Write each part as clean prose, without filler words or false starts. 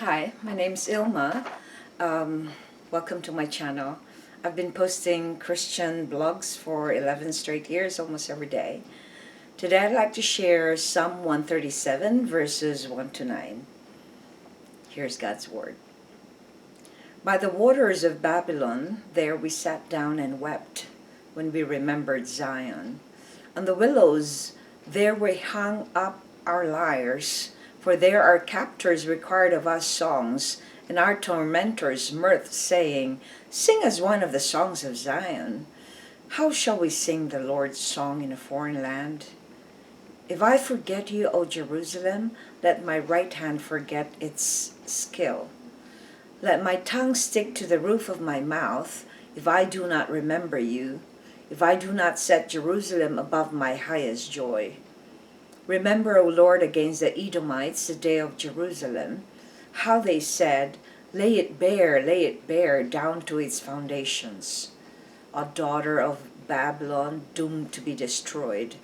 Hi, my name's Ilma. Welcome to my channel. I've been posting Christian blogs for 11 straight years, almost every day. Today I'd like to share Psalm 137 verses 1 to 9. Here's God's word. By the waters of Babylon, there we sat down and wept when we remembered Zion. On the willows, there we hung up our lyres, for there our captors required of us songs, and our tormentors mirth, saying, Sing us one of the songs of Zion. How shall we sing the Lord's song in a foreign land? If I forget you, O Jerusalem, let my right hand forget its skill. Let my tongue stick to the roof of my mouth, if I do not remember you, if I do not set Jerusalem above my highest joy. Remember, O Lord, against the Edomites the day of Jerusalem, how they said, lay it bare, down to its foundations. A daughter of Babylon, doomed to be destroyed.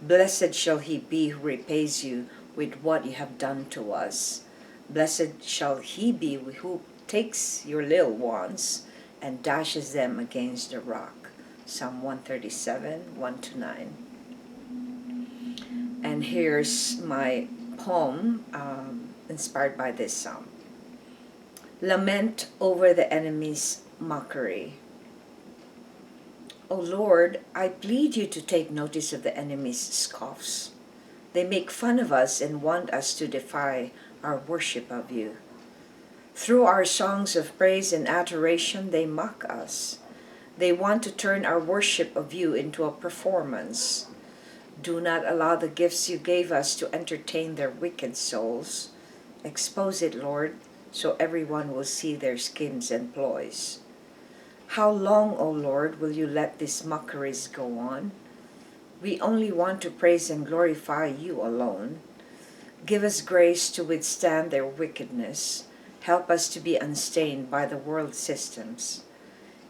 Blessed shall he be who repays you with what you have done to us. Blessed shall he be who takes your little ones and dashes them against the rock. Psalm 137, 1 to 9. And here's my poem inspired by this psalm. Lament over the enemy's mockery. O Lord, I plead you to take notice of the enemy's scoffs. They make fun of us and want us to defy our worship of you. Through our songs of praise and adoration, they mock us. They want to turn our worship of you into a performance. Do not allow the gifts you gave us to entertain their wicked souls. Expose it, Lord, so everyone will see their schemes and ploys. How long, O Lord, will you let these mockeries go on? We only want to praise and glorify you alone. Give us grace to withstand their wickedness. Help us to be unstained by the world systems.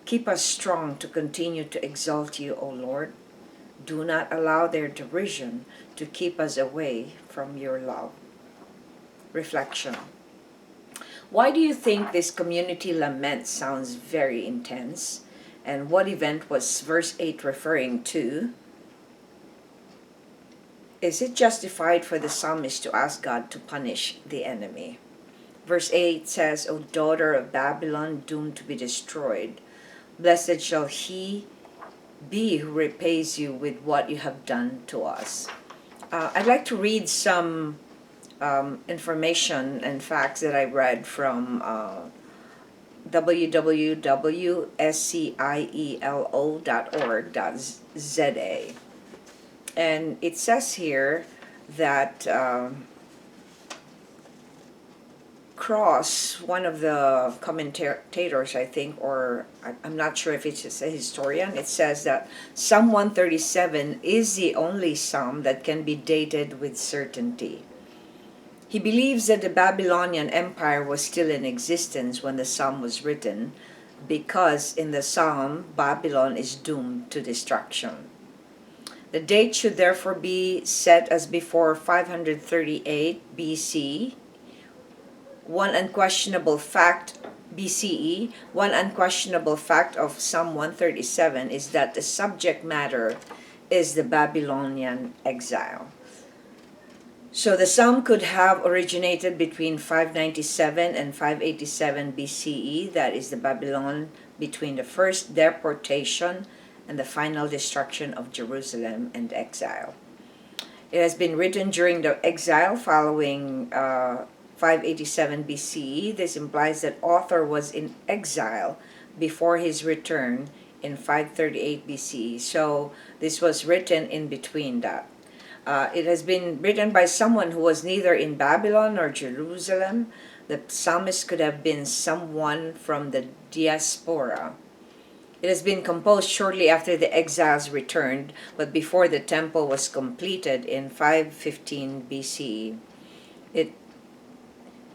Keep us strong to continue to exalt you, O Lord. Do not allow their derision to keep us away from your love. Reflection. Why do you think this community lament sounds very intense? And what event was verse 8 referring to? Is it justified for the psalmist to ask God to punish the enemy? Verse 8 says, O daughter of Babylon, doomed to be destroyed, blessed shall he be who repays you with what you have done to us. I'd like to read some information and facts that I read from www.scielo.org.za. And it says here that Cross, one of the commentators, I think, or I'm not sure if it's just a historian, it says that Psalm 137 is the only psalm that can be dated with certainty. He believes that the Babylonian Empire was still in existence when the psalm was written, because in the psalm, Babylon is doomed to destruction. The date should therefore be set as before 538 BC. One unquestionable fact BCE, one unquestionable fact of Psalm 137 is that the subject matter is the Babylonian exile. So the psalm could have originated between 597 and 587 BCE, that is the Babylon between the first deportation and the final destruction of Jerusalem and exile. It has been written during the exile following 587 BCE. This implies that author was in exile before his return in 538 BCE. So this was written in between that. It has been written by someone who was neither in Babylon nor Jerusalem. The psalmist could have been someone from the diaspora. It has been composed shortly after the exiles returned, but before the temple was completed in 515 BCE. It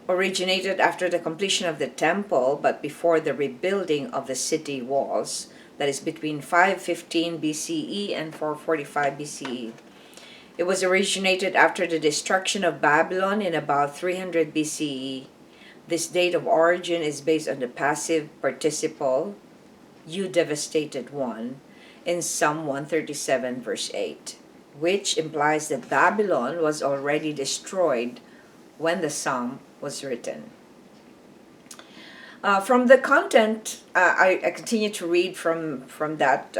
originated after the completion of the temple, but before the rebuilding of the city walls, that is between 515 BCE and 445 BCE. It was originated after the destruction of Babylon in about 300 BCE. This date of origin is based on the passive participle, "you devastated one," in Psalm 137 verse 8, which implies that Babylon was already destroyed when the psalm was written. From the content, I continue to read from that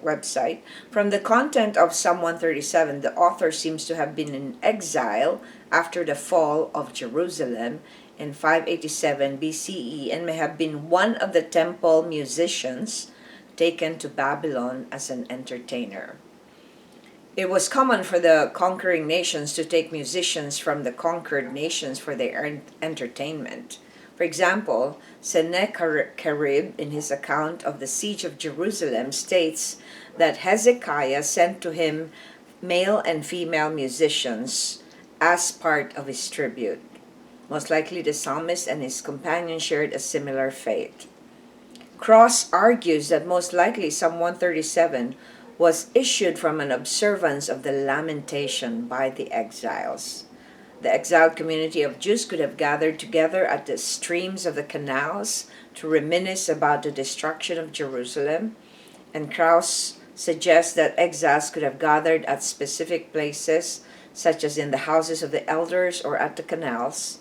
website. From the content of Psalm 137, the author seems to have been in exile after the fall of Jerusalem in 587 BCE and may have been one of the temple musicians taken to Babylon as an entertainer. It was common for the conquering nations to take musicians from the conquered nations for their entertainment. For example, Sennacherib, in his account of the siege of Jerusalem, states that Hezekiah sent to him male and female musicians as part of his tribute. Most likely the psalmist and his companion shared a similar fate. Cross argues that most likely Psalm 137 was issued from an observance of the lamentation by the exiles. The exiled community of Jews could have gathered together at the streams of the canals to reminisce about the destruction of Jerusalem, and Krauss suggests that exiles could have gathered at specific places, such as in the houses of the elders or at the canals,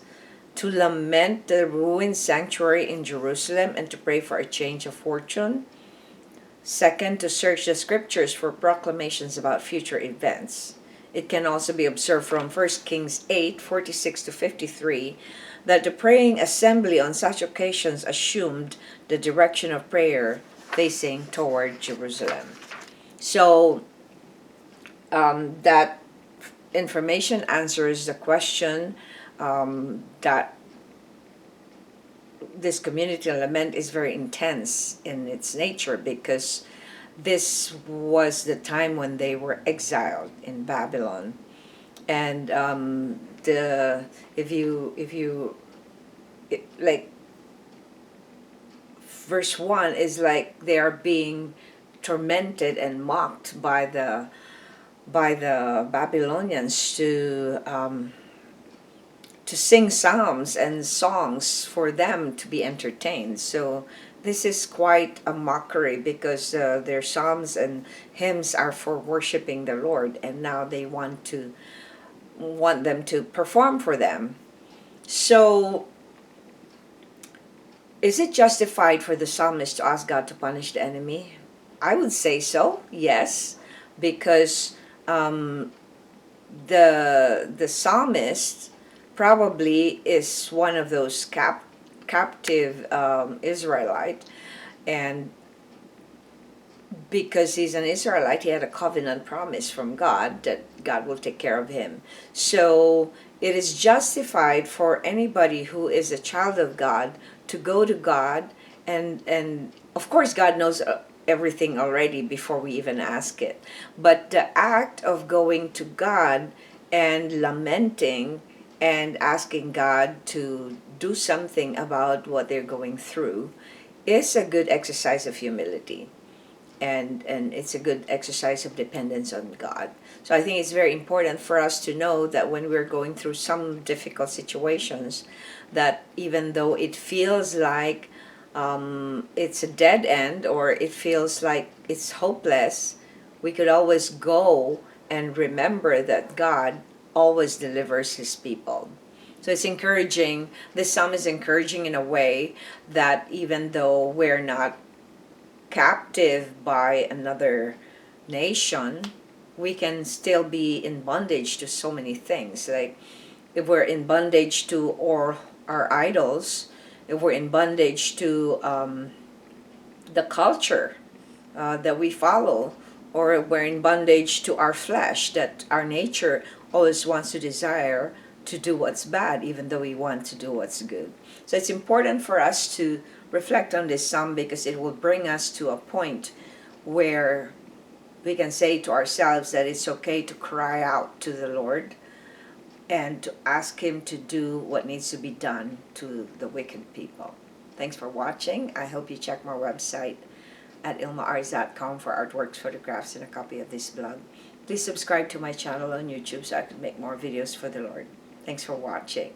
to lament the ruined sanctuary in Jerusalem and to pray for a change of fortune. Second, to search the scriptures for proclamations about future events. It can also be observed from 1 Kings 8:46-53 that the praying assembly on such occasions assumed the direction of prayer facing toward Jerusalem. So that information answers the question that this community lament is very intense in its nature, because this was the time when they were exiled in Babylon, and like verse 1 is like they are being tormented and mocked by the Babylonians to sing psalms and songs for them to be entertained. So this is quite a mockery, because their psalms and hymns are for worshiping the Lord, and now they want them to perform for them. So is it justified for the psalmist to ask God to punish the enemy? I would say so, yes, because the psalmist probably is one of those captive Israelite, and because he's an Israelite, he had a covenant promise from God that God will take care of him. So it is justified for anybody who is a child of God to go to God, and of course God knows everything already before we even ask it. But the act of going to God and lamenting and asking God to do something about what they're going through is a good exercise of humility, and it's a good exercise of dependence on God. So I think it's very important for us to know that when we're going through some difficult situations, that even though it feels like it's a dead end, or it feels like it's hopeless, we could always go and remember that God always delivers his people. So it's encouraging. This psalm is encouraging in a way that even though we're not captive by another nation, we can still be in bondage to so many things. Like if we're in bondage to our idols, if we're in bondage to the culture that we follow, or we're in bondage to our flesh, that our nature always wants to desire to do what's bad, even though we want to do what's good. So it's important for us to reflect on this psalm, because it will bring us to a point where we can say to ourselves that it's okay to cry out to the Lord and to ask him to do what needs to be done to the wicked people. Thanks for watching. I hope you check my website at ilmaars.com for artworks, photographs, and a copy of this blog. Please subscribe to my channel on YouTube so I can make more videos for the Lord. Thanks for watching.